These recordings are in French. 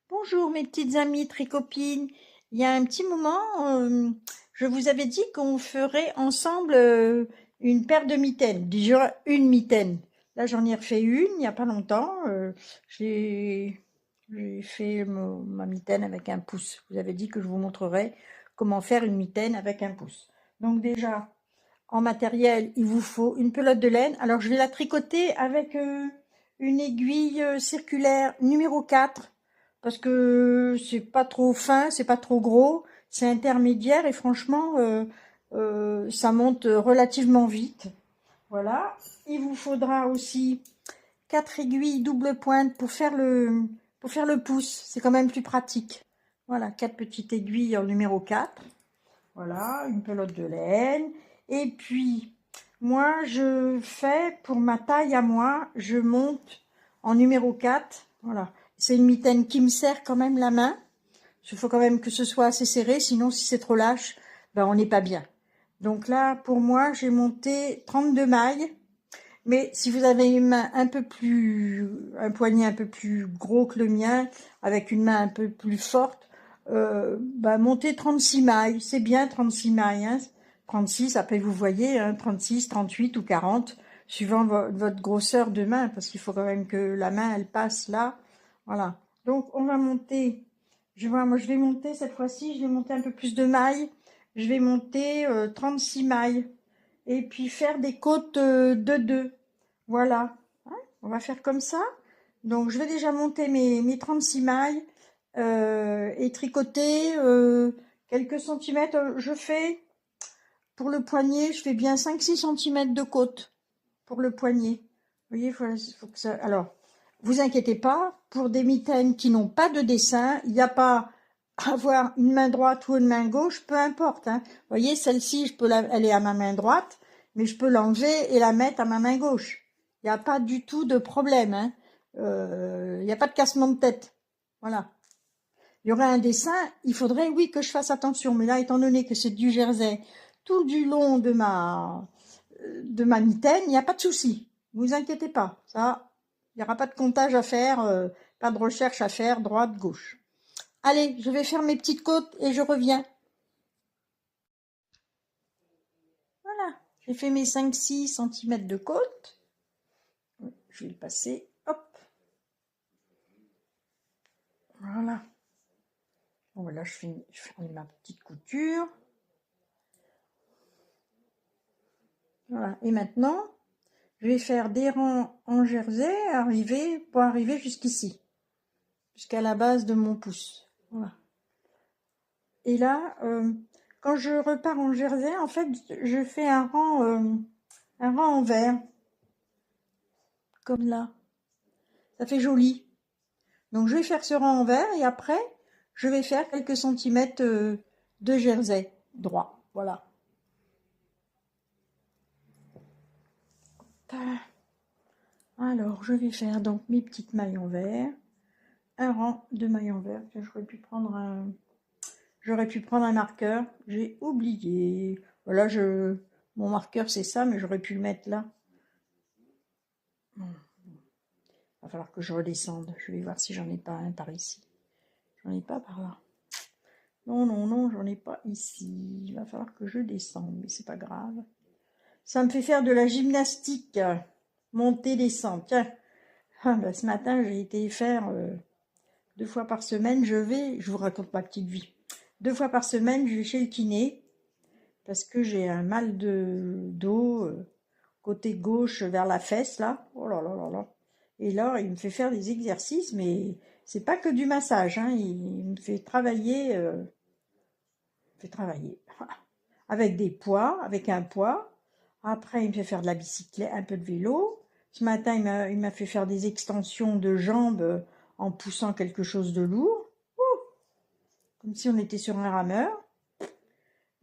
Bonjour mes petites amies tricopines. Il y a un petit moment, je vous avais dit qu'on ferait ensemble une paire de mitaines, déjà une mitaine. Là j'en ai refait une il n'y a pas longtemps. J'ai fait ma mitaine avec un pouce. Je vous avais dit que je vous montrerais comment faire une mitaine avec un pouce. Donc déjà, en matériel, il vous faut une pelote de laine. Alors je vais la tricoter avec une aiguille circulaire numéro 4 parce que c'est pas trop fin, c'est pas trop gros, c'est intermédiaire et franchement ça monte relativement vite. Voilà. Il vous faudra aussi 4 aiguilles double pointe pour faire le pouce. C'est quand même plus pratique. Voilà, 4 petites aiguilles en numéro 4. Voilà, une pelote de laine. Et puis, moi, je fais, pour ma taille à moi, je monte en numéro 4. Voilà. C'est une mitaine qui me serre quand même la main. Il faut quand même que ce soit assez serré, sinon si c'est trop lâche, ben on n'est pas bien. Donc là, pour moi, j'ai monté 32 mailles. Mais si vous avez une main un poignet un peu plus gros que le mien, avec une main un peu plus forte, bah, montez 36 mailles. C'est bien 36 mailles, hein. 36, après vous voyez, hein, 36, 38 ou 40, suivant votre grosseur de main, parce qu'il faut quand même que la main, elle passe là. Voilà. Donc, on va monter, moi je vais monter cette fois-ci, je vais monter un peu plus de mailles. Je vais monter 36 mailles et puis faire des côtes de 2. Voilà, hein, on va faire comme ça. Donc je vais déjà monter mes 36 mailles et tricoter quelques centimètres. Je fais, pour le poignet, je fais bien 5-6 centimètres de côte pour le poignet. Vous voyez, faut que ça... Alors, vous inquiétez pas, pour des mitaines qui n'ont pas de dessin, il n'y a pas à avoir une main droite ou une main gauche, peu importe, hein. Vous voyez, celle-ci, elle est à ma main droite, mais je peux l'enlever et la mettre à ma main gauche. Il n'y a pas du tout de problème, hein. Il n'y a pas de cassement de tête. Voilà. Il y aurait un dessin, il faudrait, oui, que je fasse attention. Mais là, étant donné que c'est du jersey tout du long de ma mitaine, il n'y a pas de souci. Ne vous inquiétez pas. Ça, il n'y aura pas de comptage à faire, pas de recherche à faire, droite, gauche. Allez, je vais faire mes petites côtes et je reviens. Voilà, j'ai fait mes 5-6 centimètres de côte. Je vais le passer, hop. Voilà. Bon, voilà, je fais ma petite couture. Voilà, et maintenant, je vais faire des rangs en jersey pour arriver jusqu'ici, jusqu'à la base de mon pouce. Voilà. Et là, quand je repars en jersey, en fait, je fais un rang en vert, comme là. Ça fait joli. Donc, je vais faire ce rang en vert et après, je vais faire quelques centimètres de jersey droit. Voilà. Alors, je vais faire donc mes petites mailles en vert, un rang de mailles en vert. J'aurais pu prendre un marqueur, j'ai oublié. Voilà, mon marqueur c'est ça, mais j'aurais pu le mettre là. Il va falloir que je redescende. Je vais voir si j'en ai pas un par ici. J'en ai pas par là. Non, non, non, j'en ai pas ici. Il va falloir que je descende, mais c'est pas grave. Ça me fait faire de la gymnastique. Monter, descendre. Tiens, ben, ce matin, j'ai été faire 2 fois par semaine. Je vous raconte ma petite vie. 2 fois par semaine, je vais chez le kiné parce que j'ai un mal de dos côté gauche vers la fesse là. Oh là là là là. Et là, il me fait faire des exercices, mais c'est pas que du massage, hein. Il me fait travailler, avec des poids, avec un poids. Après, il me fait faire de la bicyclette, un peu de vélo. Ce matin, il m'a fait faire des extensions de jambes en poussant quelque chose de lourd. Comme si on était sur un rameur.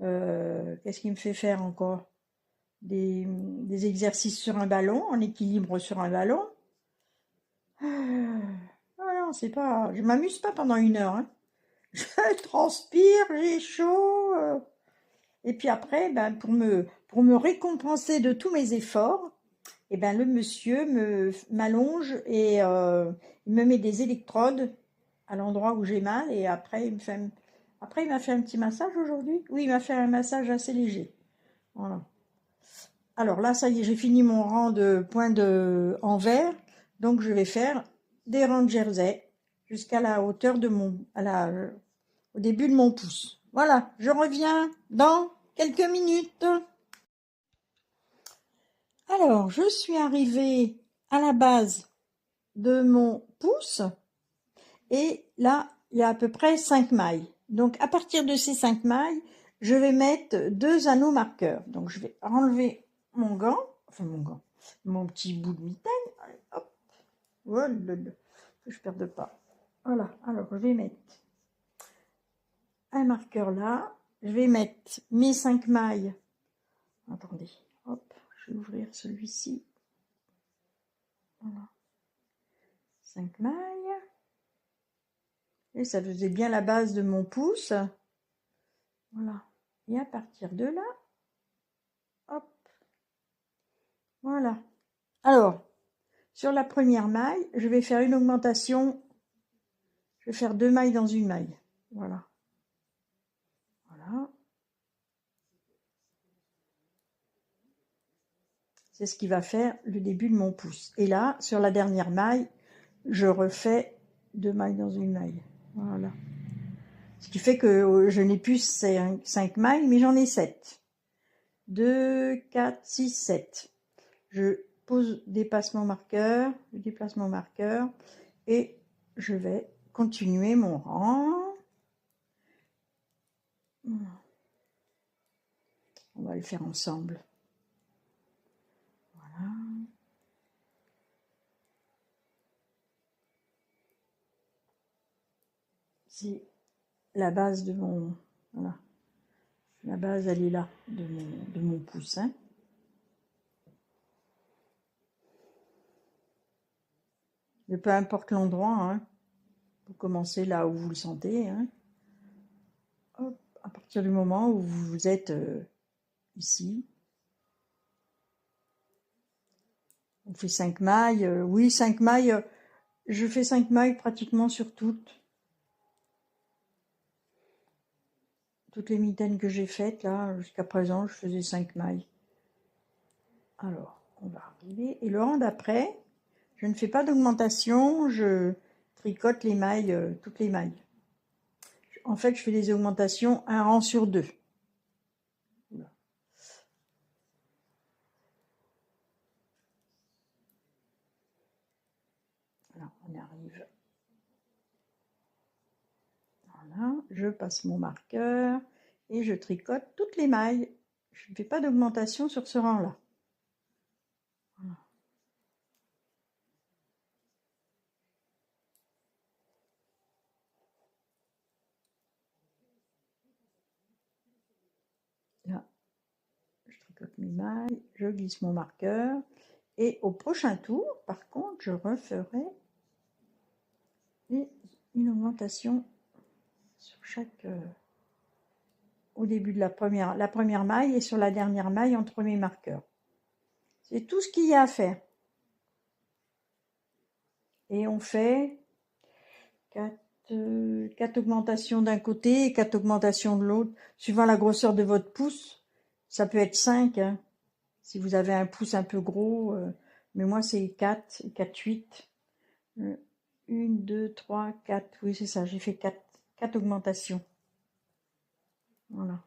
Qu'est-ce qu'il me fait faire encore? Des exercices sur un ballon, en équilibre sur un ballon. Ah non, c'est pas... Je m'amuse pas pendant 1 heure, hein. Je transpire, j'ai chaud. Et puis après, ben, pour me récompenser de tous mes efforts, et ben, le monsieur m'allonge et il me met des électrodes à l'endroit où j'ai mal, et après il m'a fait un petit massage aujourd'hui. Oui, il m'a fait un massage assez léger. Voilà. Alors là, ça y est, j'ai fini mon rang de points en vert, donc je vais faire des rangs de jersey jusqu'à la hauteur de au début de mon pouce. Voilà, je reviens dans quelques minutes. Alors, je suis arrivée à la base de mon pouce et là, il y a à peu près 5 mailles. Donc, à partir de ces 5 mailles, je vais mettre 2 anneaux marqueurs. Donc, je vais enlever mon gant, mon petit bout de mitaine. Allez, hop, voilà, que je ne perde pas. Voilà, alors je vais mettre un marqueur là. Je vais mettre mes 5 mailles. Attendez, hop, je vais ouvrir celui-ci. Voilà. 5 mailles. Et ça faisait bien la base de mon pouce. Voilà. Et à partir de là, hop, voilà. Alors, sur la première maille, je vais faire une augmentation. Je vais faire 2 mailles dans une maille. Voilà. Voilà. C'est ce qui va faire le début de mon pouce. Et là, sur la dernière maille, je refais 2 mailles dans une maille. Voilà. Ce qui fait que je n'ai plus 5 mailles, mais j'en ai 7. 2, 4, 6, 7. Je pose déplacement marqueur, le déplacement marqueur, et je vais continuer mon rang. On va le faire ensemble. Voilà. C'est la base de mon... Voilà. La base, elle est là, de mon pouce. Hein. Et peu importe l'endroit, hein. Vous commencez là où vous le sentez. Hein. Hop, à partir du moment où vous êtes ici. On fait 5 mailles. Oui, 5 mailles. Je fais 5 mailles pratiquement sur toutes. Toutes les mitaines que j'ai faites, là, jusqu'à présent, je faisais 5 mailles. Alors, on va arriver. Et le rang d'après, je ne fais pas d'augmentation, je tricote les mailles, toutes les mailles. En fait, je fais des augmentations un rang sur 2. Voilà, on arrive. Voilà, je passe mon marqueur et je tricote toutes les mailles. Je ne fais pas d'augmentation sur ce rang-là. Voilà. Là, je tricote mes mailles, je glisse mon marqueur. Et au prochain tour, par contre, je referai une augmentation sur chaque... au début de la première maille et sur la dernière maille entre mes marqueurs. C'est tout ce qu'il y a à faire. Et on fait 4 augmentations d'un côté et 4 augmentations de l'autre, suivant la grosseur de votre pouce. Ça peut être 5, hein, si vous avez un pouce un peu gros, mais moi c'est 4, 4, 8. 1, 2, 3, 4, oui c'est ça, j'ai fait 4 augmentations. Voilà.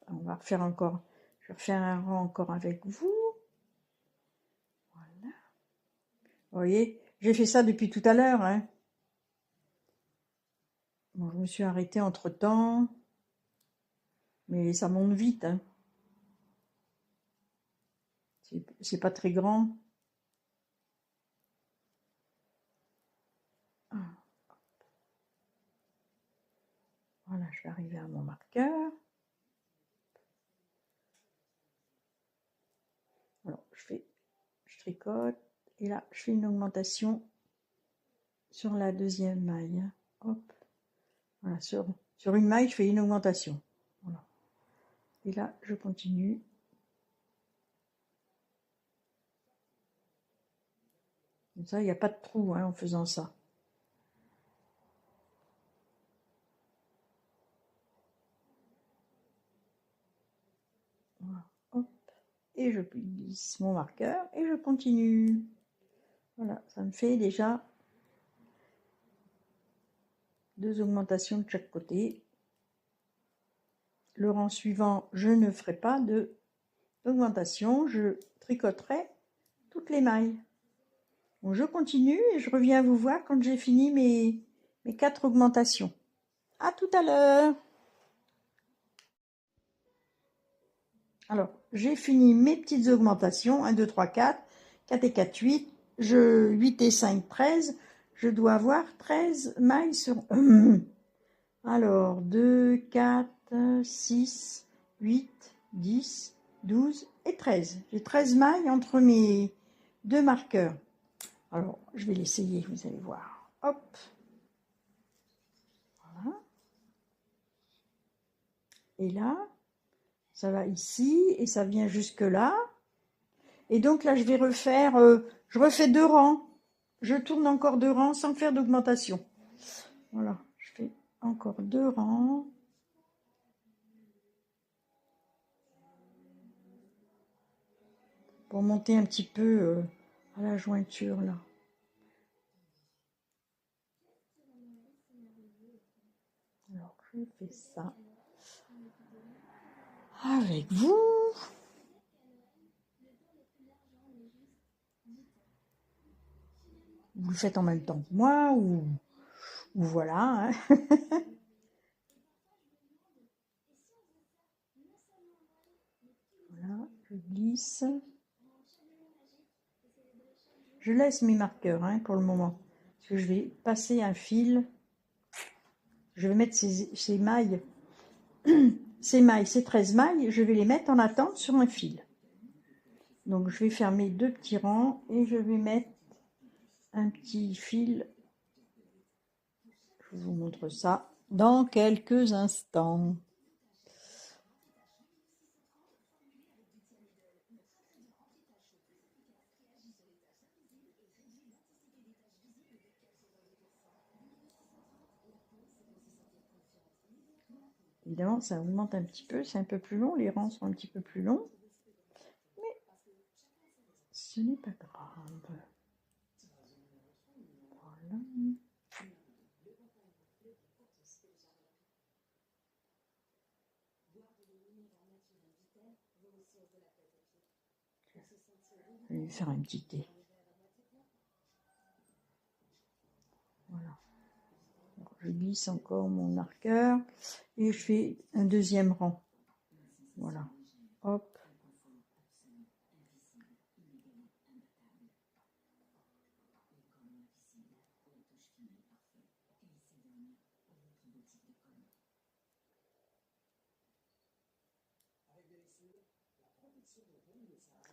On va refaire encore, je vais refaire un rang encore avec vous. Voilà. Vous voyez, j'ai fait ça depuis tout à l'heure. Hein. Bon, je me suis arrêtée entre-temps. Mais ça monte vite. Hein. C'est pas très grand. Ah. Voilà, je vais arriver à mon marqueur. Alors, je tricote. Et là, je fais une augmentation sur la deuxième maille. Hop. Voilà, sur une maille, je fais une augmentation. Voilà. Et là, je continue. Comme ça, il n'y a pas de trou hein, en faisant ça. Voilà. Hop. Et je glisse mon marqueur et je continue. Voilà, ça me fait déjà 2 augmentations de chaque côté. Le rang suivant, je ne ferai pas d'augmentation, je tricoterai toutes les mailles. Donc je continue et je reviens vous voir quand j'ai fini mes 4 augmentations. À tout à l'heure. Alors, j'ai fini mes petites augmentations, 1, 2, 3, 4, 4 et 4, 8, 8 et 5, 13, je dois avoir 13 mailles sur... Alors, 2, 4, 6, 8, 10, 12 et 13. J'ai 13 mailles entre mes 2 marqueurs. Alors, je vais l'essayer, vous allez voir. Hop. Voilà. Et là, ça va ici et ça vient jusque là. Et donc là, je vais refaire, je refais 2 rangs. Je tourne encore 2 rangs sans faire d'augmentation. Voilà, je fais encore 2 rangs. Pour monter un petit peu à la jointure là. Alors, je fais ça avec vous. Vous le faites en même temps que moi ou voilà. Hein. Voilà, je glisse. Je laisse mes marqueurs hein, pour le moment. Parce que je vais passer un fil. Je vais mettre ces mailles, ces 13 mailles, je vais les mettre en attente sur un fil. Donc je vais faire mes 2 petits rangs et je vais mettre un petit fil. Je vous montre ça dans quelques instants. Évidemment, ça augmente un petit peu, c'est un peu plus long, les rangs sont un petit peu plus longs, mais ce n'est pas grave. Voilà. Je vais lui faire un petit thé. Voilà. Alors, je glisse encore mon marqueur et je fais un 2e rang. Voilà. Hop.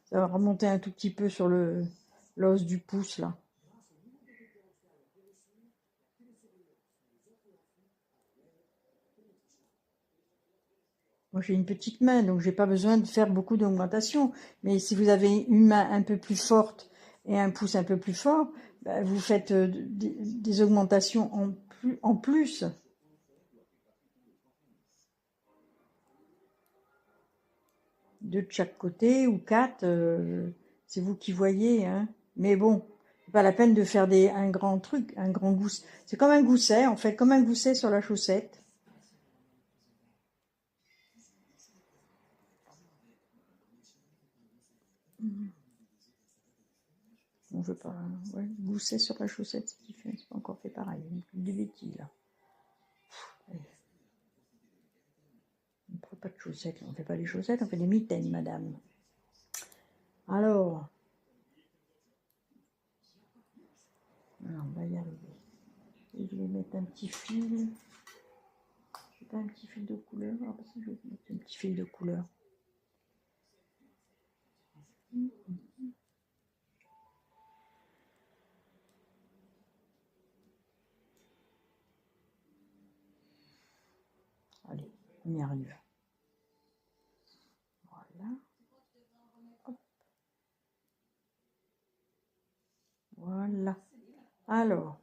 Ça va remonter un tout petit peu sur l'os du pouce là. Moi j'ai une petite main donc j'ai pas besoin de faire beaucoup d'augmentation. Mais si vous avez une main un peu plus forte et un pouce un peu plus fort, bah, vous faites des augmentations en plus. De chaque côté ou 4, c'est vous qui voyez. Hein. Mais bon, c'est pas la peine de faire un grand truc, un grand gousset. C'est comme un gousset, en fait, comme un gousset sur la chaussette. On veut pas, ouais, gousset sur la chaussette, c'est différent, c'est pas encore fait pareil, des bêtises là. On ne fait pas de chaussettes, on fait pas les chaussettes, on fait des mitaines, madame. Alors, on va y arriver. Et je vais mettre un petit fil. J'ai pas un petit fil de couleur, alors parce que je vais mettre un petit fil de couleur. Allez, on y arrive. Voilà. Hop. Voilà. Alors,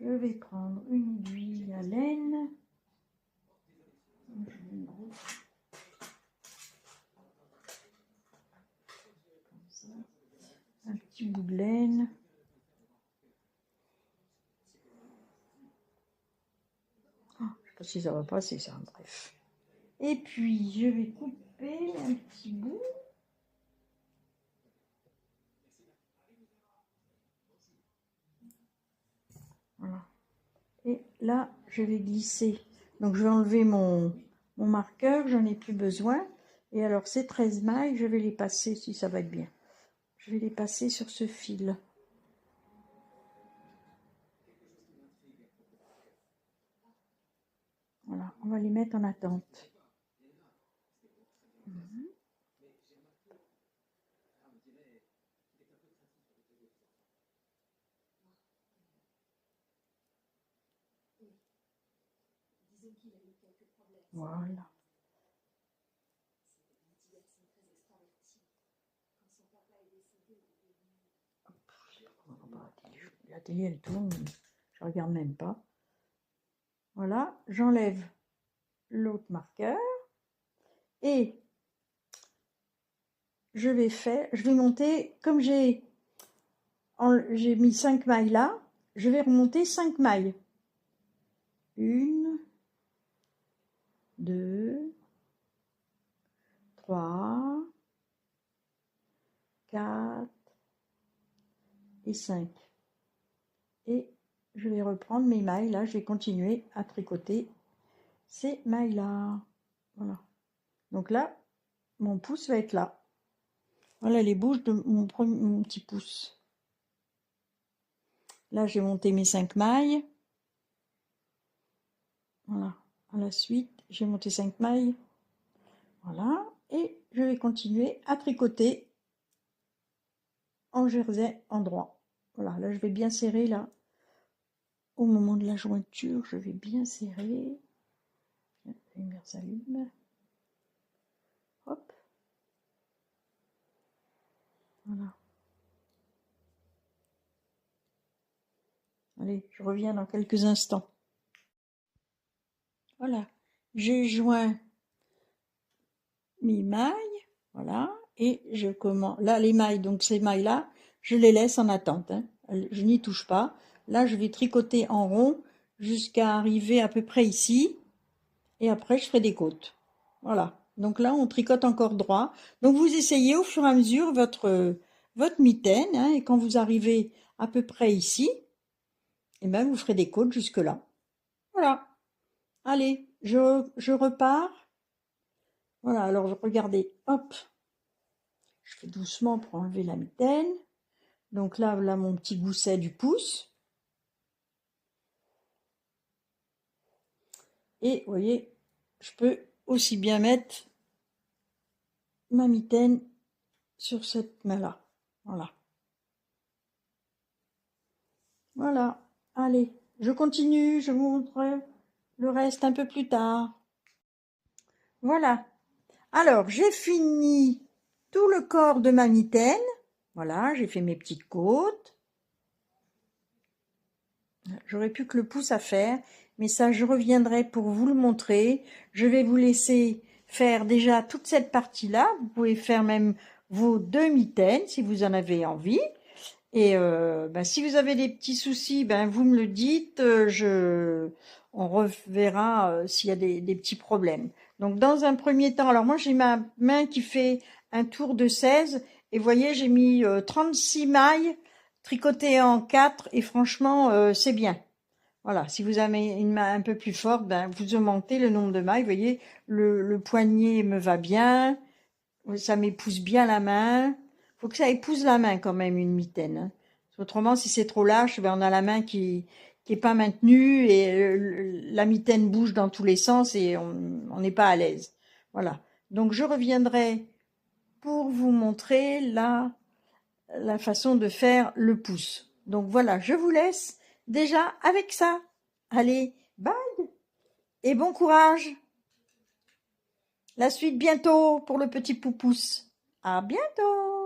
je vais prendre une aiguille à laine. Un petit bout de laine. Oh, je sais pas si ça va passer ça, bref. Et puis, je vais couper un petit bout. Voilà. Et là, je vais glisser. Donc, je vais enlever mon marqueur, j'en ai plus besoin. Et alors, ces 13 mailles, je vais les passer, si ça va être bien. Je vais les passer sur ce fil. Voilà, on va les mettre en attente. Voilà. La télé, elle tourne, je regarde même pas. Voilà, j'enlève l'autre marqueur et je vais monter, comme j'ai mis 5 mailles là, je vais remonter 5 mailles. 1, 2, 3, 4 et 5. Et je vais reprendre mes mailles là, je vais continuer à tricoter ces mailles là. Voilà. Donc là, mon pouce va être là. Voilà les bouches de mon petit pouce. Là, j'ai monté mes 5 mailles. Voilà. À la suite, j'ai monté 5 mailles. Voilà. Et je vais continuer à tricoter en jersey endroit. Voilà. Là, je vais bien serrer là. Au moment de la jointure, je vais bien serrer. La lumière s'allume. Hop. Voilà. Allez, je reviens dans quelques instants. Voilà. J'ai joint mes mailles. Voilà. Et je commence. Là, les mailles, donc ces mailles-là, je les laisse en attente. Hein. Je n'y touche pas. Là, je vais tricoter en rond jusqu'à arriver à peu près ici. Et après, je ferai des côtes. Voilà. Donc là, on tricote encore droit. Donc, vous essayez au fur et à mesure votre mitaine. Hein, et quand vous arrivez à peu près ici, et ben, vous ferez des côtes jusque là. Voilà. Allez, je repars. Voilà, alors regardez, hop. Je fais doucement pour enlever la mitaine. Donc là, voilà mon petit gousset du pouce. Et vous voyez, je peux aussi bien mettre ma mitaine sur cette main-là. Voilà. Voilà. Allez, je continue, je vous montre le reste un peu plus tard. Voilà. Alors, j'ai fini tout le corps de ma mitaine. Voilà, j'ai fait mes petites côtes. J'aurais plus que le pouce à faire, mais ça, je reviendrai pour vous le montrer. Je vais vous laisser faire déjà toute cette partie-là. Vous pouvez faire même vos 2 mitaines si vous en avez envie. Et si vous avez des petits soucis, vous me le dites. On reverra s'il y a des petits problèmes. Donc, dans un premier temps, alors moi, j'ai ma main qui fait un tour de 16. Et vous voyez, j'ai mis 36 mailles tricotées en 4. Et franchement, c'est bien. Voilà, si vous avez une main un peu plus forte, vous augmentez le nombre de mailles. Vous voyez, le poignet me va bien. Ça m'épouse bien la main. Faut que ça épouse la main quand même, une mitaine. Hein. Autrement, si c'est trop lâche, on a la main qui est pas maintenue et la mitaine bouge dans tous les sens et on n'est pas à l'aise. Voilà. Donc, je reviendrai pour vous montrer la façon de faire le pouce. Donc, voilà, je vous laisse déjà avec ça. Allez, bye et bon courage. La suite bientôt pour le petit poupousse. À bientôt.